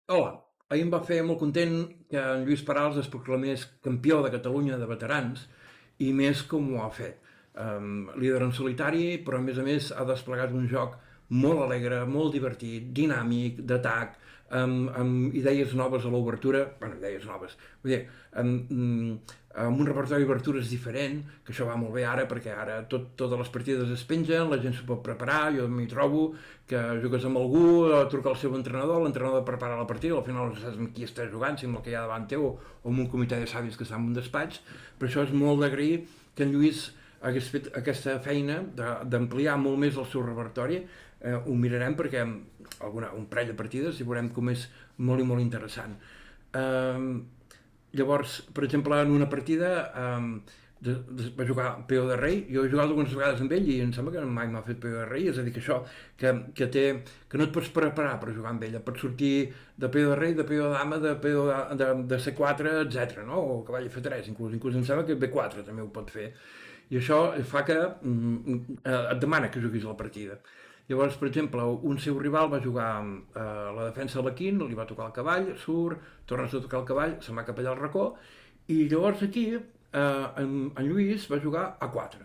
Hola, ahir em va fer molt content que en Lluís Perals es proclamés campió de Catalunya de veterans i més com ho ha fet. Líder en solitari, però a més ha desplegat un joc molt alegre, molt divertit, dinàmic, d'atac, amb idees noves a l'obertura, bueno, idees noves, vull dir, amb un repertori d'obertures diferent, que això va molt bé ara, perquè ara totes les partides es pengen, la gent s'ho pot preparar, jo m'hi trobo, que jugues amb algú, truca al seu entrenador, l'entrenador prepara la partida, al final no saps amb qui estàs jugant, si amb el que hi ha davant teu o amb un comitè de sàvies que està en un despatx, però això és molt d'agrair que en Lluís hagués fet aquesta feina d'ampliar molt més el seu repertori. Ho mirarem perquè un parell de partides i veurem com és molt i molt interessant. Llavors, per exemple, en una partida va jugar Peó de Rei. Jo he jugat algunes vegades amb ell i em sembla que mai m'ha fet Peó de Rei. És a dir, que això, que no et pots preparar per jugar amb ell. Pots sortir de Peó de Rei, de Peó de Dama, de Peó de C4, etc. No? O cavall F3, inclús em sembla que B4 també ho pot fer. I això fa que et demana que juguis la partida. Llavors, per exemple, un seu rival va jugar la defensa de l'Aquín, li va tocar el cavall, surt, torna a tocar el cavall, se'n va cap allà al racó, i llavors aquí en Lluís va jugar a 4.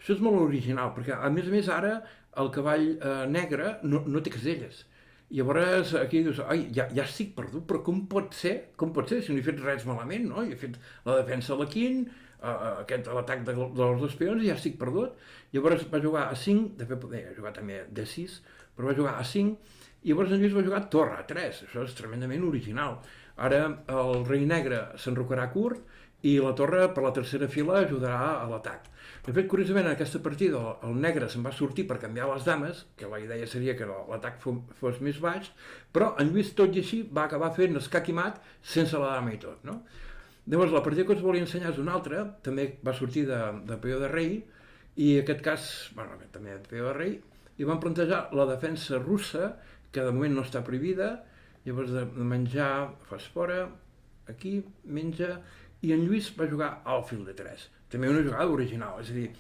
Això és molt original, perquè a més ara el cavall negre no té caselles. I llavors aquí dius, ai, ja estic perdut, però com pot ser? Com pot ser si no he fet res malament, no? He fet la defensa a l'Aquín, l'atac dels dos peons i ja estic perdut. Llavors va jugar a 5, de fet ha jugat també de 6, però va jugar a 5, i llavors en Lluís va jugar torre a 3, això és tremendament original. Ara el rei negre s'enrocarà curt i la torre per la tercera fila ajudarà a l'atac. De fet, curiosament, en aquesta partida el negre se'n va sortir per canviar les dames, que la idea seria que l'atac fos més baix, però en Lluís, tot i així, va acabar fent escac i mat sense la dama i tot, no? Llavors, la partida que us volia ensenyar és una altra, també va sortir de peó de rei, i en aquest cas, bueno, també de peó de rei, i van plantejar la defensa russa, que de moment no està prohibida, llavors de menjar fas fora, aquí, menja, i en Lluís va jugar al fil de 3. També una jugada original, és a dir,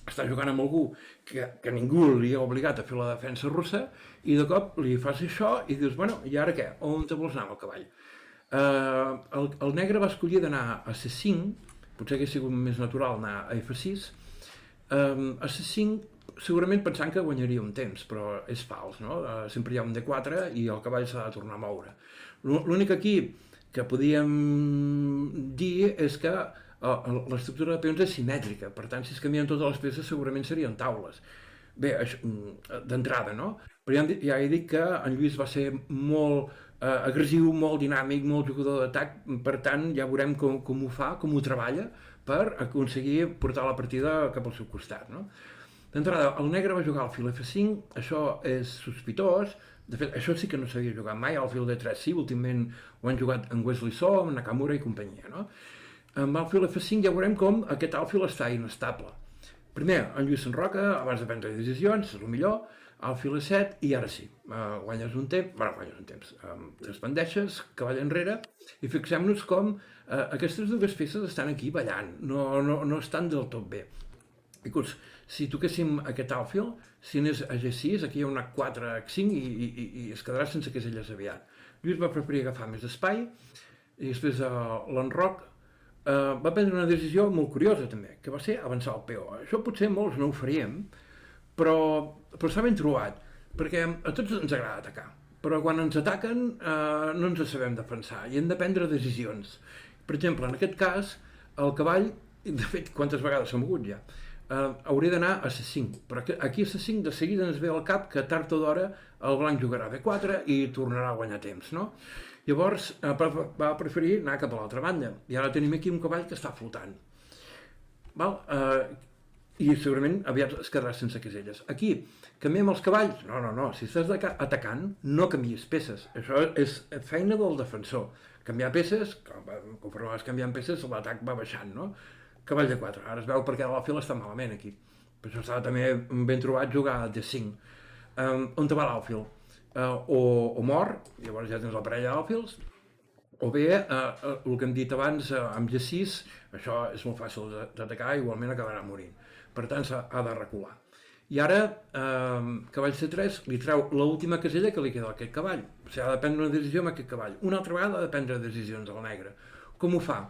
està jugant amb algú que ningú li ha obligat a fer la defensa russa i de cop li fas això i dius, bueno, i ara què? On te vols anar amb el cavall? El negre va escollir d'anar a C5, potser hagués sigut més natural anar a F6, a C5 segurament pensant que guanyaria un temps, però és fals, no? Sempre hi ha un D4 i el cavall s'ha de tornar a moure. L'únic aquí que podíem dir és que l'estructura de peons és simètrica, per tant, si es canvien totes les peces segurament serien taules. Bé, d'entrada, no? Però ja he dit que en Lluís va ser molt agressiu, molt dinàmic, molt jugador d'atac, per tant, ja veurem com ho fa, com ho treballa per aconseguir portar la partida cap al seu costat, no? D'entrada, el negre va jugar al fil F5, això és sospitós, de fet, això sí que no s'havia jugat mai, al fil D3 sí, últimament ho han jugat en Wesley So, en Nakamura i companyia, no? Amb alfil F5 ja veurem com aquest alfil està inestable. Primer, en Lluís s'enroca, abans de prendre decisions, és el millor, alfil E7, i ara sí, guanyes un temps, t'expandeixes, cavall enrere, i fixem-nos com aquestes dues peces estan aquí ballant, no estan del tot bé. Inclús, si toquéssim aquest alfil, si anés a G6, aquí hi ha un H4, H5 i es quedarà sense caselles aviat. Lluís va preferir agafar més espai i després l'enroc va prendre una decisió molt curiosa també, que va ser avançar el peó. Això potser molts no ho faríem, però s'ha ben trobat, perquè a tots ens agrada atacar, però quan ens ataquen no ens sabem defensar i hem de prendre decisions. Per exemple, en aquest cas, el cavall, de fet, quantes vegades s'ha mogut ja, hauria d'anar a C5, però aquí a C5 de seguida ens ve al cap que tard o d'hora el blanc jugarà B4 i tornarà a guanyar temps, no? Llavors va preferir anar cap a l'altra banda, i ara tenim aquí un cavall que està flotant. Val? I segurament aviat es quedarà sense caselles. Aquí, canviem els cavalls? No, si estàs atacant, no canvies peces. Això és feina del defensor. Canviar peces, conforme vas canviant peces, l'atac va baixant, no? Cavall de 4. Ara es veu perquè l'alfil està malament aquí. Per això estava també ben trobat jugar de 5. On te va l'alfil? O mor, llavors ja tens la parella d'alfils, o bé, el que hem dit abans, amb G6, això és molt fàcil d'atacar, igualment acabarà morint. Per tant, ha de recular. I ara, cavall C3 li treu l'última casella que li queda a aquest cavall. O sigui, ha de prendre una decisió amb aquest cavall. Una altra vegada ha de prendre decisions al negre. Com ho fa?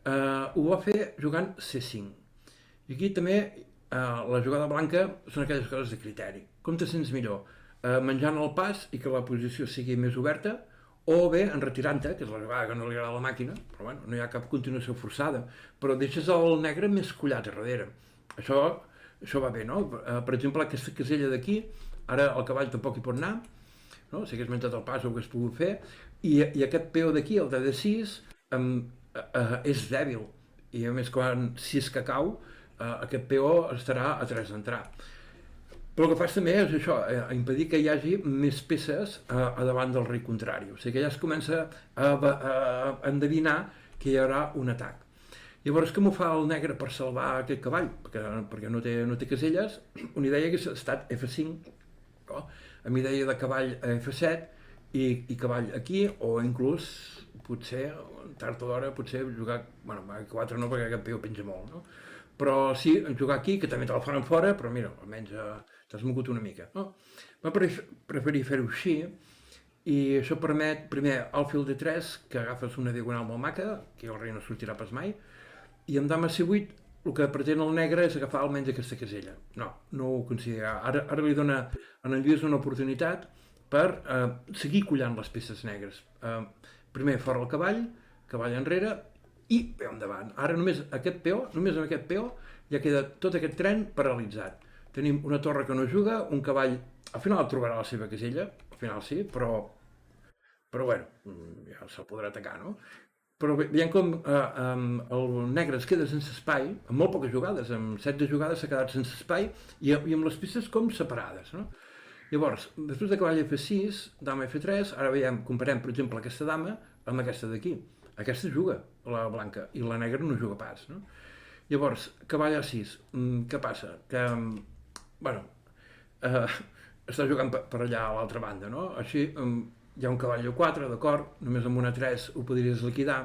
Ho va fer jugant C5. I aquí també la jugada blanca són aquelles coses de criteri. Com te sents millor? Menjant el pas i que la posició sigui més oberta, o bé enretirant-te, que és la jugada que no li agrada a la màquina, però bueno, no hi ha cap continuació forçada, però deixes el negre més collat a darrere. Això, això va bé, no? Per exemple, aquesta casella d'aquí, ara el cavall tampoc hi pot anar, no? Si hagués menjat el pas ho hagués pogut fer, i aquest peó d'aquí, el de D6, és dèbil, i a més si és que cau, aquest peó estarà a 3 d'entrar. Però el que fas també és això, impedir que hi hagi més peces a davant del rei contrari. O sigui que ja es comença a endevinar que hi haurà un atac. Llavors, com ho fa el negre per salvar aquest cavall? Perquè no té caselles. Una idea hagués estat F5, no? Amb idea de cavall a F7 i cavall aquí, o inclús, potser, tard o d'hora, potser jugar... Bueno, a 4 no, perquè aquest peó penja molt, no? Però sí, jugar aquí, que també te la faran fora, però mira, almenys t'has mogut una mica. No? Va preferir fer-ho així, i això permet, primer, alfil D3, que agafes una diagonal molt maca, que el rei no sortirà pas mai, i amb dama C8 el que pretén el negre és agafar almenys aquesta casella. No, no ho considera. Ara li dona a en Lluís una oportunitat per seguir collant les peces negres. Primer fora el cavall enrere, i peó endavant. Ara només amb aquest peó, ja queda tot aquest tren paralitzat. Tenim una torre que no juga, un cavall, al final trobarà la seva casella, al final sí, però bueno, ja se'l podrà atacar, no? Però veiem com el negre es queda sense espai, amb molt poques jugades, amb 16 jugades s'ha quedat sense espai, i amb les pistes com separades, no? Llavors, després de cavall F6, dama F3, ara veiem, comparem, per exemple, aquesta dama amb aquesta d'aquí. Aquesta juga, la blanca, i la negra no juga pas, no? Llavors, cavall A6, què passa? Que, bueno, està jugant per allà a l'altra banda, no? Així, hi ha un cavall A4, d'acord, només amb una 3 ho podries liquidar,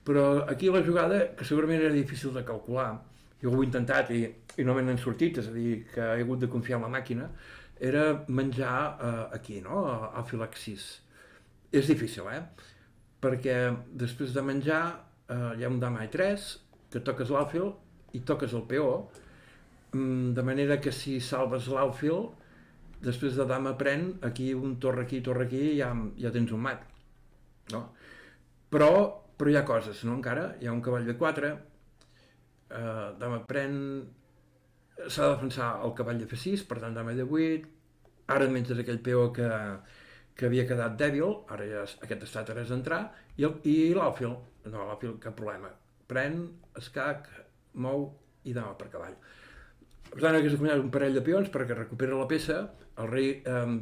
però aquí la jugada, que segurament era difícil de calcular, jo ho he intentat i no me n'han sortit, és a dir, que he hagut de confiar en la màquina, era menjar aquí, no? A fil H6. És difícil, perquè després de menjar hi ha un dama E3, que toques l'alfil i toques el peó, de manera que si salves l'alfil, després de dama pren, aquí un torre aquí, ja tens un mat. No? Però hi ha coses, no? Encara hi ha un cavall de 4, dama pren, s'ha de defensar el cavall de F6, per tant dama de 8, ara et menges aquell peó que havia quedat dèbil, ara ja aquest està a 3 d'entrar, i l'alfil, no, l'alfil cap problema, pren, escac, mou i dama per cavall. Per tant, hagués de un parell de peons perquè recupera la peça, el rei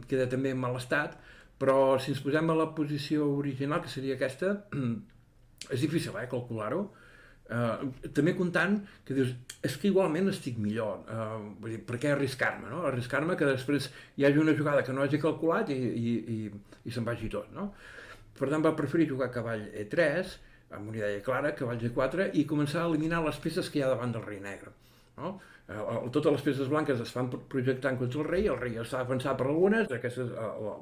queda també en mal estat, però si ens posem a la posició original, que seria aquesta, és difícil calcular-ho, també comptant que dius, és que igualment estic millor, vull dir, per què arriscar-me, no? Arriscar-me que després hi hagi una jugada que no hagi calculat i se'n vagi tot, no? Per tant, va preferir jugar cavall E3, amb una idea clara, cavall G4, i començar a eliminar les peces que hi ha davant del rei negre, no? Totes les peces blanques es fan projectant contra el rei està defensat per algunes, aquestes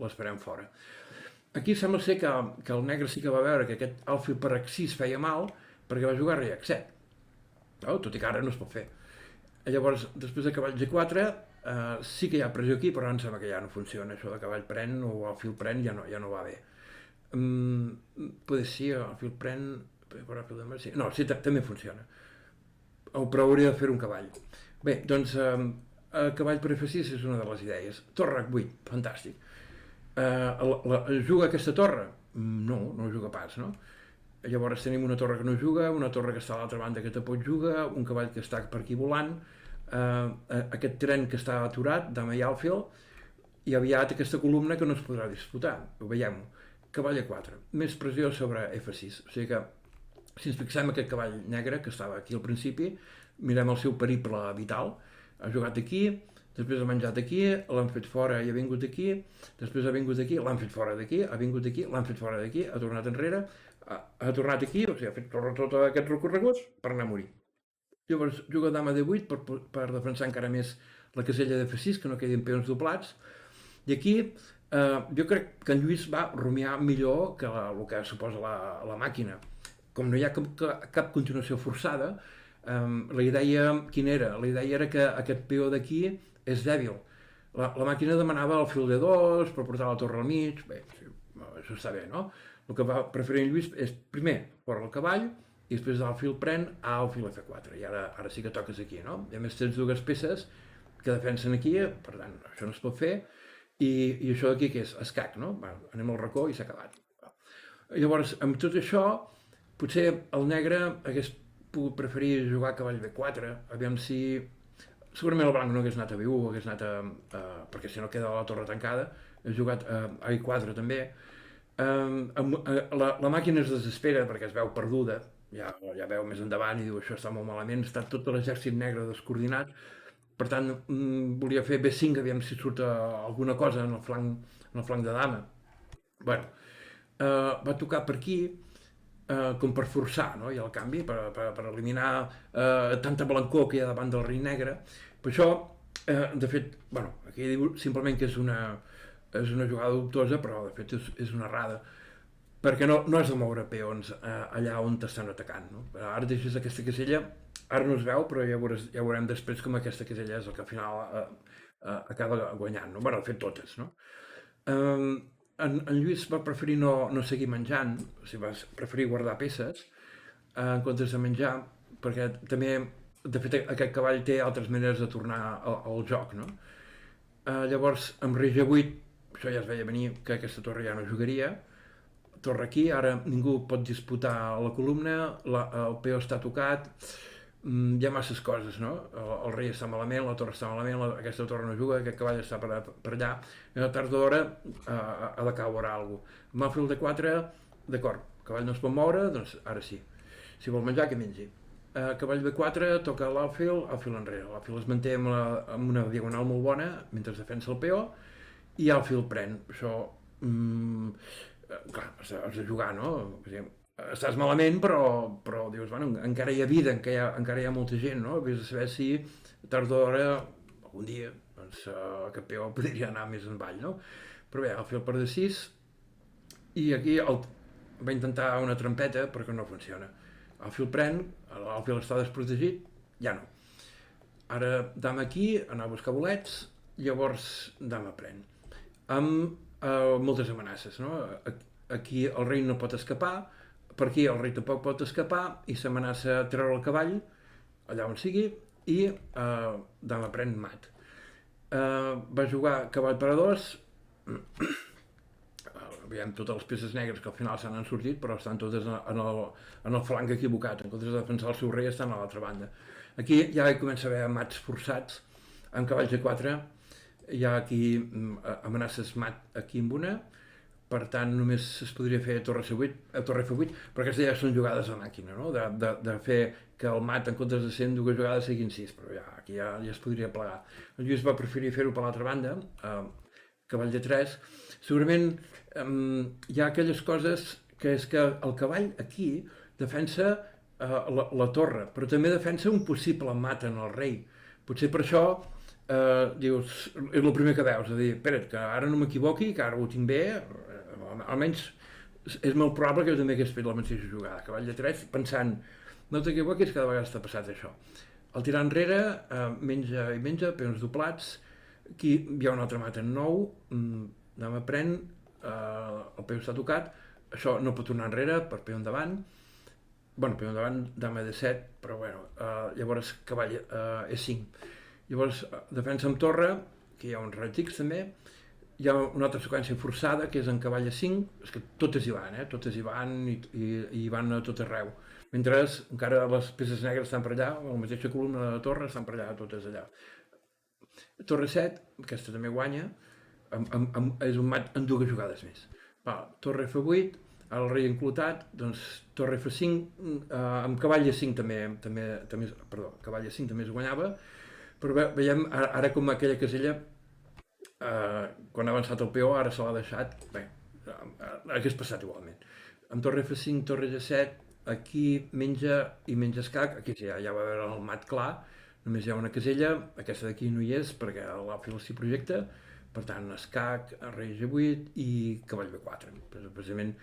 les farem fora. Aquí sembla ser que el negre sí que va veure que aquest alfil per H6 feia mal, perquè va jugar rei H7, no? Tot i que ara no es pot fer. Llavors, després de cavall G4, sí que hi ha pressió aquí, però em sembla que ja no funciona, això de cavall pren o alfil pren ja no va bé. Potser sí, alfil pren, sí. No, sí, també funciona, però hauria de fer un cavall. Bé, doncs, cavall per F6 és una de les idees. Torre H8, fantàstic. Juga aquesta torre? No juga pas, no? Llavors tenim una torre que no juga, una torre que està a l'altra banda que tampoc juga, un cavall que està per aquí volant, aquest tren que està aturat, dama i alfil, i aviat aquesta columna que no es podrà disputar. Ho veiem. Cavall A4. Més pressió sobre F6. O sigui que, si ens fixem aquest cavall negre, que estava aquí al principi, mirem el seu periple vital. Ha jugat aquí, després ha menjat aquí, l'han fet fora i ha vingut aquí, després ha vingut aquí, l'han fet fora d'aquí, ha vingut aquí, l'han fet fora d'aquí, ha tornat enrere, ha tornat aquí, o sigui, ha fet tot aquest recorregut per anar a morir. Llavors juga dama D8 per defensar encara més la casella de F6, que no quedin peons doblats, i aquí jo crec que en Lluís va rumiar millor que el que suposa la màquina. Com no hi ha cap continuació forçada, la idea quina era? La idea era que aquest peó d'aquí és dèbil. La màquina demanava el fil de 2 per portar la torre al mig, bé, sí, això està bé, no? El que va preferir en Lluís és primer fora el cavall i després del fil pren al fil F4 i ara sí que toques aquí, no? I a més tens dues peces que defensen aquí, per tant, això no es pot fer i això d'aquí que és escac, no? Va, anem al racó i s'ha acabat. Llavors, amb tot això, potser el negre hagués pogut preferir jugar a cavall B4, aviam si... Segurament el blanc no hagués anat a B1, hagués anat perquè si no queda la torre tancada, ha jugat a I4 també. La màquina es desespera perquè es veu perduda, ja veu més endavant i diu això està molt malament, està tot l'exèrcit negre descoordinat, per tant volia fer B5 aviam si surt alguna cosa en el flanc de dama. Bueno, va tocar per aquí com per forçar, no? I el canvi, per eliminar tanta blancor que hi ha davant del rei negre. Per això, de fet, bueno, aquí diu simplement que és una jugada dubtosa, però de fet és una errada, perquè no has de moure peons allà on t'estan atacant. No? Ara deixes aquesta casella, ara no es veu, però ja veurem després com aquesta casella és el que al final acaba guanyant. No? Bueno, de fet, totes. No? En Lluís va preferir no seguir menjant, o sigui, va preferir guardar peces en comptes de menjar, perquè també, de fet, aquest cavall té altres maneres de tornar al joc. No? Llavors, amb rei G8, això ja es veia venir que aquesta torre ja no jugaria, torre aquí, ara ningú pot disputar la columna, el peó està tocat, hi ha masses coses, no? El rei està malament, la torre està malament, aquesta torre no juga, aquest cavall està per allà, i a la tarda d'hora ha de caure alguna cosa. Amb el fil de 4, d'acord, el cavall no es pot moure, doncs ara sí. Si vol menjar, que mengi. Cavall B4, toca l'alfil enrere. L'alfil es manté amb una diagonal molt bona mentre defensa el peó i l'alfil pren. Això, clar, has de jugar, no? Estàs malament, però dius, bueno, encara hi ha vida, encara hi ha molta gent, no? Vés a saber si tard o d'hora, algun dia, doncs aquest peó podria anar més en avall, no? Però bé, el fil per D6 i aquí va intentar una trampeta perquè no funciona. El fil pren, el fil està desprotegit, ja no. Ara dama aquí, anar a buscar bolets, llavors dama pren. Amb moltes amenaces, no? Aquí el rei no pot escapar, per aquí el rei tampoc pot escapar i s'amenaça treure el cavall allà on sigui i dama pren mat. Va jugar cavall per a 2, veiem totes les peces negres que al final se n'han sortit però estan totes en el flanc equivocat, en comptes de defensar el seu rei estan a l'altra banda. Aquí ja hi comença a haver mats forçats amb cavall G4, hi ha aquí amenaces mat aquí amb una, per tant només es podria fer torre F8, però aquestes ja són jugades a màquina, no? de fer que el mat en comptes de 100 dues jugades siguin 6, però aquí ja es podria plegar. El Lluís va preferir fer-ho per l'altra banda, cavall de 3. Segurament hi ha aquelles coses que és que el cavall aquí defensa la torre, però també defensa un possible mat en el rei. Potser per això dius, és el primer que veus, és a dir, espera't, que ara no m'equivoqui, que ara ho tinc bé, almenys és molt probable que jo també hagués fet la mateixa jugada, cavall de 3, pensant, no t'equivoquis, cada vegada està passat això. El tirar enrere, menja i menja, peons doblats, aquí hi ha un altre mat en 9, dama pren, el peó està tocat, això no pot tornar enrere per peó endavant, bueno, peó endavant, dama de 7, però bueno, llavors cavall E5. Llavors, defensa amb torre, que hi ha uns raig X també, hi ha una altra seqüència forçada, que és en cavall A5, és que totes hi van, totes hi van i van a tot arreu. Mentre encara les peces negres estan per allà, la mateixa columna de la torre estan per allà, totes allà. Torre 7, aquesta també guanya, és un mat en dues jugades més. Torre F8, el rei enclotat, doncs torre F5, amb cavall A5 cavall A5 també es guanyava, però veiem ara com aquella casella, quan ha avançat el peó, ara se l'ha deixat, bé, hagués passat igualment. Amb torre F5, torre G7, aquí menja i menja escac, aquí ja va veure el mat clar, només hi ha una casella, aquesta d'aquí no hi és perquè l'Òfil s'hi projecta, per tant, escac, rei G8 i cavall B4. Precisament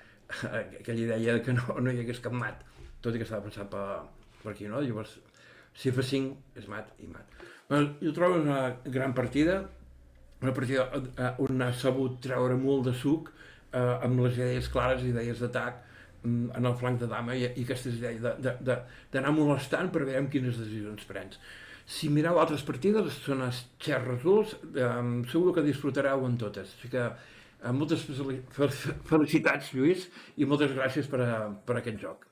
aquella idea que no hi hagués cap mat, tot i que estava passat per aquí, no? Llavors, si F5 és mat i mat. Bueno, jo trobo una gran partida, una partida on ha sabut treure molt de suc amb les idees clares, idees d'atac en el flanc de dama i aquestes idees d'anar molestant per veure quines decisions prens. Si mireu altres partides, són els xers results, segur que disfrutareu en totes. Així que moltes felicitats, Lluís, i moltes gràcies per aquest joc.